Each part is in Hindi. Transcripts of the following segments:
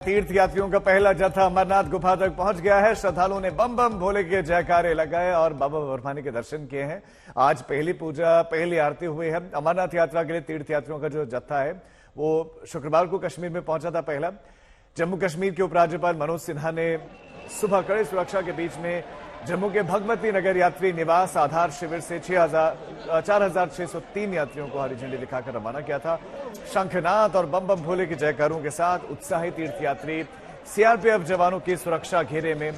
तीर्थ यात्रियों का पहला जत्था अमरनाथ गुफा तक पहुंच गया है। श्रद्धालुओं ने बम बम भोले के जयकारे लगाए और बाबा बर्फानी के दर्शन किए हैं। आज पहली पूजा, पहली आरती हुई है। अमरनाथ यात्रा के लिए तीर्थ यात्रियों का जो जत्था है वो शुक्रवार को कश्मीर में पहुंचा था। पहला जम्मू कश्मीर के उपराज्यपाल मनोज सिन्हा ने सुबह कड़ी सुरक्षा के बीच में जम्मू के भगवती नगर यात्री निवास आधार शिविर से 4,603 यात्रियों को हरी झंडी दिखाकर रवाना किया था। शंखनाद और बम बम भोले के जयकारों के साथ उत्साही तीर्थयात्री सीआरपीएफ जवानों की सुरक्षा घेरे में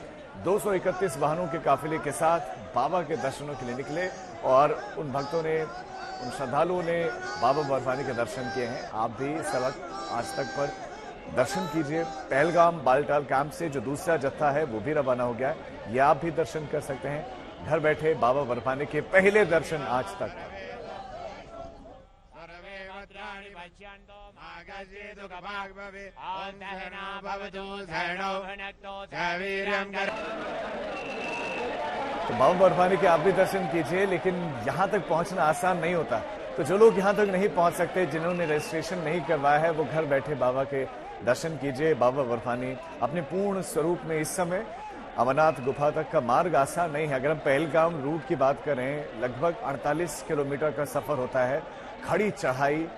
231 वाहनों के काफिले के साथ बाबा के दर्शनों के लिए निकले और उन भक्तों ने, उन श्रद्धालुओं ने बाबा बर्फानी के दर्शन किए हैं। आप भी इस वक्त आज तक पर दर्शन कीजिए। पहलगाम बालटाल कैंप से जो दूसरा जत्था है वो भी रवाना हो गया है। ये आप भी दर्शन कर सकते हैं घर बैठे। बाबा बर्फानी के पहले दर्शन आज तक। तो बाबा बर्फानी के आप भी दर्शन कीजिए, लेकिन यहां तक पहुंचना आसान नहीं होता। तो जो लोग यहां तक नहीं पहुंच सकते, जिन्होंने रजिस्ट्रेशन नहीं करवाया है, वो घर बैठे बाबा के दर्शन कीजिए। बाबा बर्फानी अपने पूर्ण स्वरूप में इस समय अमरनाथ गुफा तक का मार्ग आसान नहीं है। अगर हम पहलगाम रूट की बात करें, लगभग 48 किलोमीटर का सफर होता है। खड़ी चढ़ाई,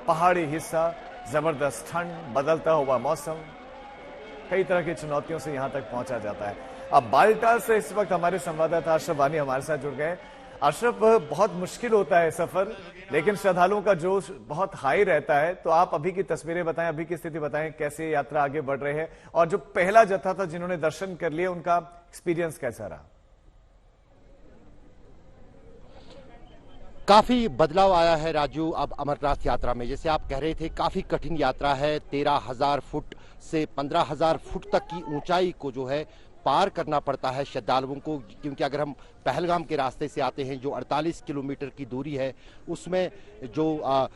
पहाड़ी हिस्सा, जबरदस्त ठंड, बदलता हुआ मौसम, कई तरह की चुनौतियों से यहां तक पहुंचा जाता है। अब बालटाल से इस वक्त हमारे संवाददाता अशरफ वानी हमारे साथ जुड़ गए। अशरफ, बहुत मुश्किल होता है सफर, लेकिन श्रद्धालुओं का जोश बहुत हाई रहता है। तो आप अभी की तस्वीरें बताएं, अभी की स्थिति बताएं, कैसे यात्रा आगे बढ़ रही है और जो पहला जत्था था जिन्होंने दर्शन कर लिए, उनका एक्सपीरियंस कैसा रहा? काफी बदलाव आया है राजू अब अमरनाथ यात्रा में। जैसे आप कह रहे थे, काफी कठिन यात्रा है। 13,000 फुट से 15,000 फुट तक की ऊंचाई को जो है पार करना पड़ता है श्रद्धालुओं को, क्योंकि अगर हम पहलगाम के रास्ते से आते हैं जो 48 किलोमीटर की दूरी है, उसमें जो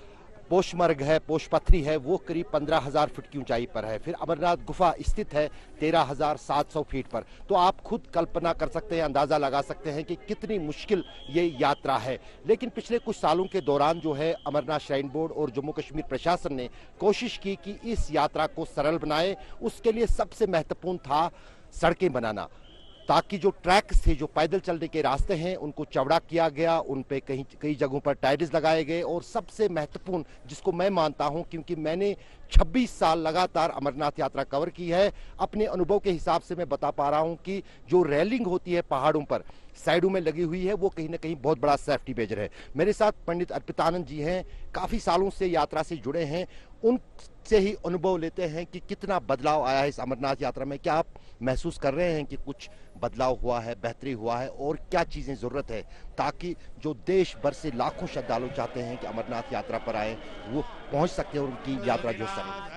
पोशमर्ग है, पोशपथरी है, वो करीब 15,000 फुट की ऊंचाई पर है। फिर अमरनाथ गुफा स्थित है 13,700 फीट पर। तो आप खुद कल्पना कर सकते हैं, अंदाजा लगा सकते हैं कि कितनी मुश्किल ये यात्रा है। लेकिन पिछले कुछ सालों के दौरान जो है अमरनाथ श्राइन बोर्ड और जम्मू कश्मीर प्रशासन ने कोशिश की कि इस यात्रा को सरल बनाए। उसके लिए सबसे महत्वपूर्ण था सड़कें बनाना, ताकि जो ट्रैक्स थे, जो पैदल चलने के रास्ते हैं, उनको चौड़ा किया गया। उन पे कई जगहों पर टायर्स लगाए गए और सबसे महत्वपूर्ण, जिसको मैं मानता हूं, क्योंकि मैंने 26 साल लगातार अमरनाथ यात्रा कवर की है, अपने अनुभव के हिसाब से मैं बता पा रहा हूं कि जो रेलिंग होती है पहाड़ों पर साइडों में लगी हुई है, वो कहीं ना कहीं बहुत बड़ा सेफ्टी मेजर है। मेरे साथ पंडित अर्पितानंद जी हैं, काफी सालों से यात्रा से जुड़े हैं। उनसे ही अनुभव लेते हैं कि कितना बदलाव आया है इस अमरनाथ यात्रा में। क्या आप महसूस कर रहे हैं कि कुछ बदलाव हुआ है, बेहतरी हुआ है, और क्या चीजें जरूरत है ताकि जो देश भर से लाखों श्रद्धालु चाहते हैं कि अमरनाथ यात्रा पर आए, वो पहुंच सके और उनकी यात्रा जो सरल।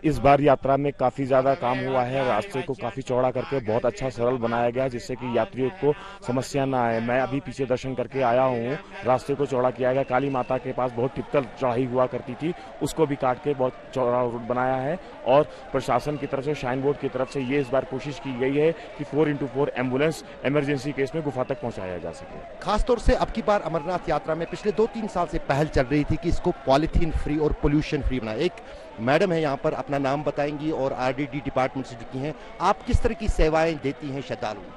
इस बार यात्रा में काफी ज्यादा काम हुआ है। रास्ते को काफी चौड़ा करके बहुत अच्छा सरल बनाया गया, जिससे कि यात्रियों को समस्या ना आए। मैं अभी पीछे दर्शन करके आया हूँ। रास्ते को चौड़ा किया गया। काली माता के पास बहुत टिपिकल चढ़ाई हुआ करती थी, उसको भी काट के बहुत चौड़ा रूट बनाया है। और प्रशासन की तरफ से, श्राइन बोर्ड की तरफ से ये इस बार कोशिश की गई है कि 4x4 एम्बुलेंस इमरजेंसी केस में गुफा तक पहुंचाया जा सके। खासतौर से अब की बार अमरनाथ यात्रा में पिछले 2-3 साल से पहल चल रही थी कि इसको पॉलीथीन फ्री और पोल्यूशन फ्री बनाए। एक मैडम है यहाँ पर, अपना नाम बताएंगी और आरडीडी डिपार्टमेंट से जुड़ी हैं। आप किस तरह की सेवाएं देती हैं श्रद्धालुओं को?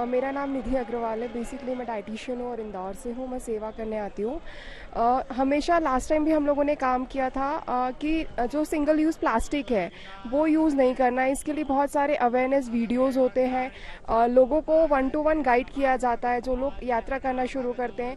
मेरा नाम निधि अग्रवाल है। बेसिकली मैं डाइटिशियन हूँ और इंदौर से हूँ। मैं सेवा करने आती हूँ। हमेशा लास्ट टाइम भी हम लोगों ने काम किया था कि जो सिंगल यूज़ प्लास्टिक है वो यूज़ नहीं करना है। इसके लिए बहुत सारे अवेयरनेस वीडियोस होते हैं। लोगों को 1-to-1 गाइड किया जाता है जो लोग यात्रा करना शुरू करते हैं।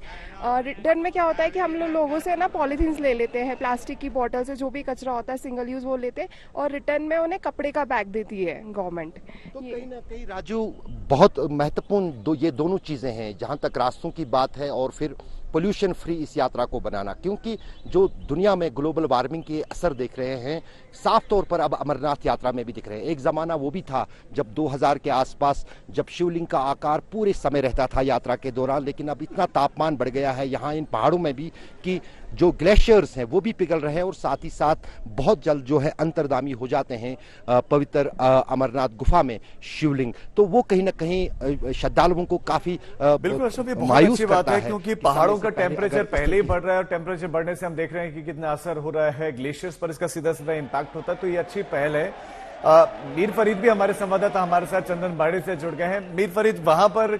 रिटर्न में क्या होता है कि हम लोगों से ना पॉलीथीन्स ले लेते हैं, प्लास्टिक की बॉटल से जो भी कचरा होता है सिंगल यूज़ वो लेते हैं, और रिटर्न में उन्हें कपड़े का बैग देती है गवर्नमेंट। तो कहीं ना कहीं राजू बहुत महत्वपूर्ण ये दोनों चीजें हैं, जहां तक रास्तों की बात है और फिर पोल्यूशन फ्री इस यात्रा को बनाना, क्योंकि जो दुनिया में ग्लोबल वार्मिंग के असर देख रहे हैं साफ तौर पर अब अमरनाथ यात्रा में भी दिख रहे हैं। एक जमाना वो भी था जब 2000 के आसपास, जब शिवलिंग का आकार पूरे समय रहता था यात्रा के दौरान, लेकिन अब इतना तापमान बढ़ गया है यहाँ इन पहाड़ों में भी कि जो ग्लेशियर्स हैं वो भी पिघल रहे हैं और साथ ही साथ बहुत जल्द जो है अंतर्गामी हो जाते हैं पवित्र अमरनाथ गुफा में शिवलिंग। तो वो कहीं ना कहीं श्रद्धालुओं को काफी बिल्कुल मायूस बात है, क्योंकि पहाड़ों का टेम्परेचर पहले ही बढ़ रहा है और टेम्परेचर बढ़ने से हम देख रहे हैं कि कितना असर हो रहा है ग्लेशियर्स पर, इसका सीधा सीधा इंपैक्ट होता है। तो ये अच्छी पहल है। मीर फरीद भी हमारे संवाददाता हमारे साथ चंदनबाड़ी से जुड़ गए हैं। मीर फरीद, वहां पर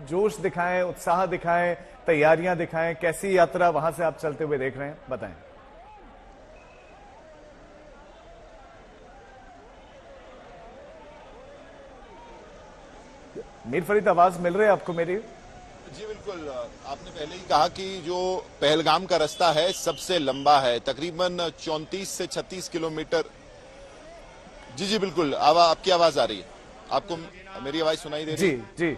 जोश दिखाएं, उत्साह दिखाएं, तैयारियां दिखाएं, कैसी यात्रा वहां से आप चलते हुए देख रहे हैं, बताएं। मीर फरीद, आवाज मिल रही है आपको मेरी? जी बिल्कुल, आपने पहले ही कहा कि जो पहलगाम का रास्ता है सबसे लंबा है, तकरीबन 34 से 36 किलोमीटर। जी बिल्कुल, आपकी आवाज आ रही है, आपको मेरी आवाज सुनाई दे रही है? जी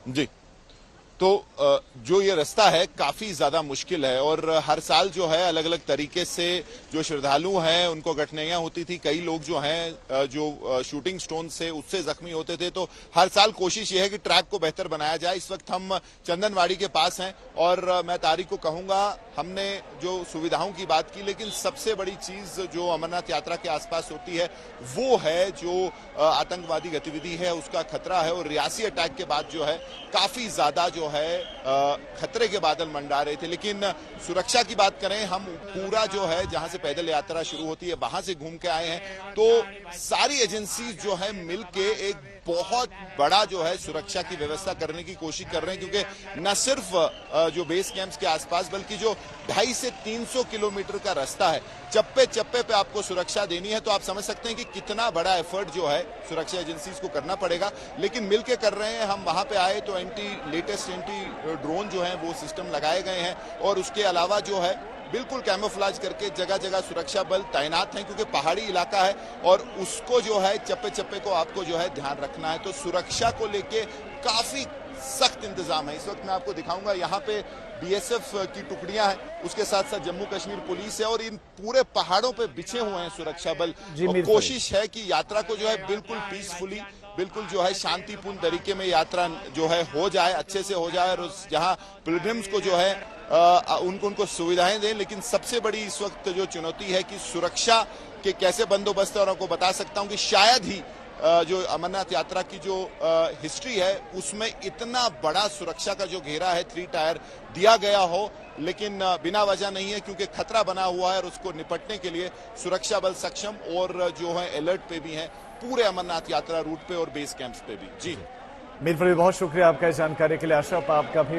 जी। तो जो ये रास्ता है काफी ज्यादा मुश्किल है और हर साल जो है अलग अलग तरीके से जो श्रद्धालु हैं उनको कठिनाइयां होती थी। कई लोग जो हैं जो शूटिंग स्टोन से उससे जख्मी होते थे। तो हर साल कोशिश ये है कि ट्रैक को बेहतर बनाया जाए। इस वक्त हम चंदनवाड़ी के पास हैं और मैं तारिक को कहूंगा, हमने जो सुविधाओं की बात की, लेकिन सबसे बड़ी चीज जो अमरनाथ यात्रा के आसपास होती है वो है जो आतंकवादी गतिविधि है, उसका खतरा है। और रियासी अटैक के बाद जो है काफी ज्यादा जो है खतरे के बादल मंडरा रहे थे। लेकिन सुरक्षा की बात करें, हम पूरा जो है जहां से पैदल यात्रा शुरू होती है वहां से घूम के आए हैं। तो सारी एजेंसी जो है मिलके एक बहुत बड़ा जो है सुरक्षा की व्यवस्था करने की कोशिश कर रहे हैं, क्योंकि न सिर्फ जो बेस कैंप्स के आसपास बल्कि जो 250 से 300 किलोमीटर का रास्ता है, चप्पे चप्पे पे आपको सुरक्षा देनी है। तो आप समझ सकते हैं कि कितना बड़ा एफर्ट जो है सुरक्षा एजेंसीज को करना पड़ेगा, लेकिन मिलके कर रहे हैं। हम वहां पे आए तो लेटेस्ट एंटी ड्रोन जो है वो सिस्टम लगाए गए हैं और उसके अलावा जो है बिल्कुल कैमोफ्लेज करके जगह जगह सुरक्षा बल तैनात हैं, क्योंकि पहाड़ी इलाका है और उसको जो है चप्पे चप्पे को आपको जो है ध्यान रखना है। तो सुरक्षा को लेके काफी सख्त इंतजाम है। इस वक्त मैं आपको दिखाऊंगा, यहाँ पे बीएसएफ की टुकड़ियां हैं, उसके साथ साथ जम्मू कश्मीर पुलिस है और इन पूरे पहाड़ों पे बिछे हुए हैं सुरक्षा बल। और कोशिश है कि यात्रा को जो है बिल्कुल पीसफुली, बिल्कुल जो है शांतिपूर्ण तरीके में यात्रा जो है हो जाए, अच्छे से हो जाए और जहां पिलग्रिम्स को जो है उनको सुविधाएं दें। लेकिन सबसे बड़ी इस वक्त जो चुनौती है कि सुरक्षा के कैसे बंदोबस्त है। और आपको बता सकता हूं कि शायद ही जो अमरनाथ यात्रा की जो हिस्ट्री है उसमें इतना बड़ा सुरक्षा का जो घेरा है 3 टायर दिया गया हो, लेकिन बिना वजह नहीं है, क्योंकि खतरा बना हुआ है और उसको निपटने के लिए सुरक्षा बल सक्षम और जो है अलर्ट पे भी है पूरे अमरनाथ यात्रा रूट पे और बेस कैंप्स पे भी। जी मीर फरीद, बहुत शुक्रिया आपका इस जानकारी के लिए। अशरफ, आपका भी